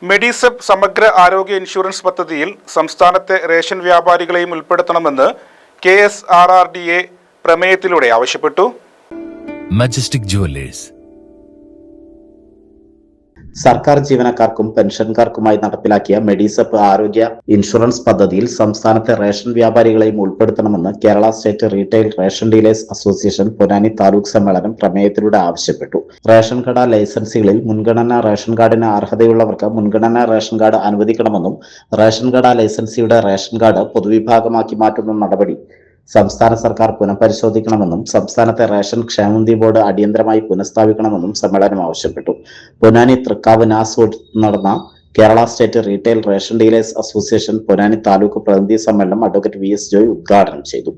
മെഡിസെപ്പ് സമഗ്ര ആരോഗ്യ ഇൻഷുറൻസ് പദ്ധതിയിൽ സംസ്ഥാനത്തെ റേഷൻ വ്യാപാരികളെയും ഉൾപ്പെടുത്തണമെന്ന് KSRRDA പ്രമേയത്തിലൂടെ ആവശ്യപ്പെട്ടു. മജസ്റ്റിക് ജുവല്ലേഴ്സ് സർക്കാർ ജീവനക്കാർക്കും പെൻഷൻകാർക്കുമായി നടപ്പിലാക്കിയ മെഡിസെപ്പ് ആരോഗ്യ ഇൻഷുറൻസ് പദ്ധതിയിൽ സംസ്ഥാനത്തെ റേഷൻ വ്യാപാരികളെയും ഉൾപ്പെടുത്തണമെന്ന് Kerala State Retail Ration Dealers Association Ponnani taluk സമ്മേളനം പ്രമേയത്തിലൂടെ ആവശ്യപ്പെട്ടു. റേഷൻ കട ലൈസൻസുകളിൽ മുൻഗണനാ റേഷൻ കാർഡിന് അർഹതയുള്ളവർക്ക് മുൻഗണനാ റേഷൻ കാർഡ് അനുവദിക്കണമെന്നും റേഷൻ കട ലൈസൻസിയുടെ റേഷൻ കാർഡ് പൊതുവിഭാഗമാക്കി മാറ്റുന്ന നടപടി സംസ്ഥാന സർക്കാർ പുനഃപരിശോധിക്കണമെന്നും സംസ്ഥാനത്തെ റേഷൻ ക്ഷേമനിധി ബോർഡ് അടിയന്തരമായി പുനഃസ്ഥാപിക്കണമെന്നും സമ്മേളനം ആവശ്യപ്പെട്ടു. പൊന്നാനി തൃക്കാവ് നാസ് നടന്ന Kerala State Retail Ration Dealers Association Ponnani taluk പ്രതിനിധി സമ്മേളനം അഡ്വക്കേറ്റ് VS ജോയ് ഉദ്ഘാടനം ചെയ്തു.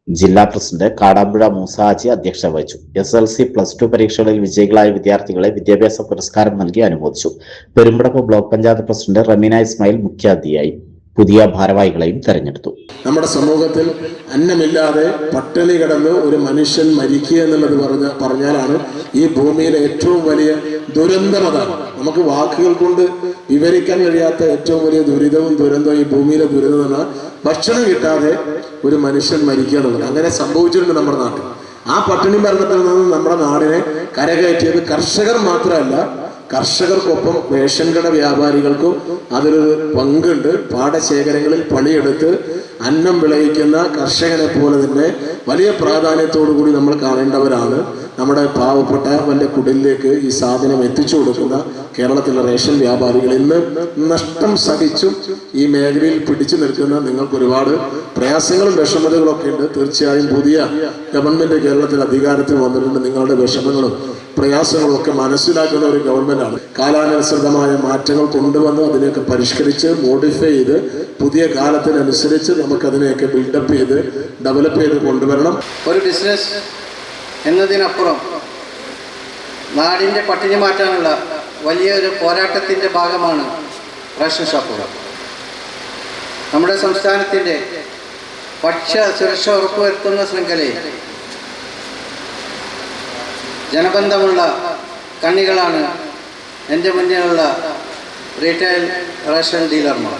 ജില്ലാ പ്രസിഡന്റ് കാടാമ്പുഴ മൂസാജി അധ്യക്ഷത വഹിച്ചു. SLC+2 പരീക്ഷകളിൽ വിജയികളായ വിദ്യാർത്ഥികളെ വിദ്യാഭ്യാസ പുരസ്കാരം നൽകി അനുമോദിച്ചു. പെരുമ്പടപ്പ് ബ്ലോക്ക് പഞ്ചായത്ത് പ്രസിഡന്റ് റമീന ഇസ്മായിൽ മുഖ്യാതിഥിയായി. പുതിയ ഭാരവാഹികളെയും തെരഞ്ഞെടുത്തു. നമ്മുടെ സമൂഹത്തിൽ അന്നമില്ലാതെ പട്ടിണി കിടന്ന് ഒരു മനുഷ്യൻ മരിക്കുക എന്നുള്ളത് പറഞ്ഞാലാണ് ഈ ഭൂമിയിലെ ഏറ്റവും വലിയ ദുരന്തം. അതാണ് നമുക്ക് വാക്കുകൾ കൊണ്ട് വിവരിക്കാൻ കഴിയാത്ത ഏറ്റവും വലിയ ദുരന്തവും ഈ ഭൂമിയിലെ ദുരിതം എന്ന് പറഞ്ഞാൽ ഭക്ഷണം കിട്ടാതെ ഒരു മനുഷ്യൻ മരിക്കുക എന്നുള്ളത്. അങ്ങനെ സംഭവിച്ചിട്ടുണ്ട് നമ്മുടെ നാട്ടിൽ. ആ പട്ടിണി മരണത്തിൽ നിന്ന് നമ്മുടെ നാടിനെ കരകയറ്റിയത് കർഷകർ മാത്രമല്ല, കർഷകർക്കൊപ്പം റേഷൻ കട വ്യാപാരികൾക്കും അതിലൊരു പങ്കുണ്ട്. പാടശേഖരങ്ങളിൽ പണിയെടുത്ത് അന്നം വിളയിക്കുന്ന കർഷകനെ പോലെ തന്നെ വലിയ പ്രാധാന്യത്തോടു കൂടി നമ്മൾ കാണേണ്ടവരാണ് നമ്മുടെ പാവപ്പെട്ടവന്റെ കുടിലേക്ക് ഈ സാധനം എത്തിച്ചു കൊടുക്കുന്ന കേരളത്തിലെ റേഷൻ വ്യാപാരികൾ. ഇന്ന് നഷ്ടം സഹിച്ചും ഈ മേഖലയിൽ പിടിച്ചു നിൽക്കുന്ന നിങ്ങൾക്ക് ഒരുപാട് പ്രയാസങ്ങളും വിഷമതകളും ഒക്കെ ഉണ്ട്. തീർച്ചയായും പുതിയ ഗവൺമെന്റ് കേരളത്തിൽ അധികാരത്തിൽ വന്നിട്ടുണ്ട്. നിങ്ങളുടെ വിഷമങ്ങളും പ്രയാസങ്ങളും ഒക്കെ മനസ്സിലാക്കുന്ന ഒരു ഗവൺമെന്റാണ്. കാലാനുസൃതമായ മാറ്റങ്ങൾ കൊണ്ടുവന്ന് അതിനെയൊക്കെ പരിഷ്കരിച്ച് മോഡിഫൈ ചെയ്ത് പുതിയ കാലത്തിനനുസരിച്ച് നമുക്കതിനെയൊക്കെ ബിൽഡപ്പ് ചെയ്ത് ഡെവലപ്പ് ചെയ്ത് കൊണ്ടുവരണം. ഒരു ബിസിനസ് എന്നതിനപ്പുറം നാടിൻ്റെ പട്ടിണി മാറ്റാനുള്ള വലിയൊരു പോരാട്ടത്തിൻ്റെ ഭാഗമാണ് റേഷൻ ഷോപ്പുകൾ. നമ്മുടെ സംസ്ഥാനത്തിൻ്റെ ഭക്ഷ്യ സുരക്ഷ ഉറപ്പുവരുത്തുന്ന ശൃംഖലയിൽ ജനബന്ധമുള്ള കണ്ണികളാണ് എൻ്റെ മുന്നിലുള്ള റീറ്റെയിൽ റേഷൻ ഡീലർമാർ.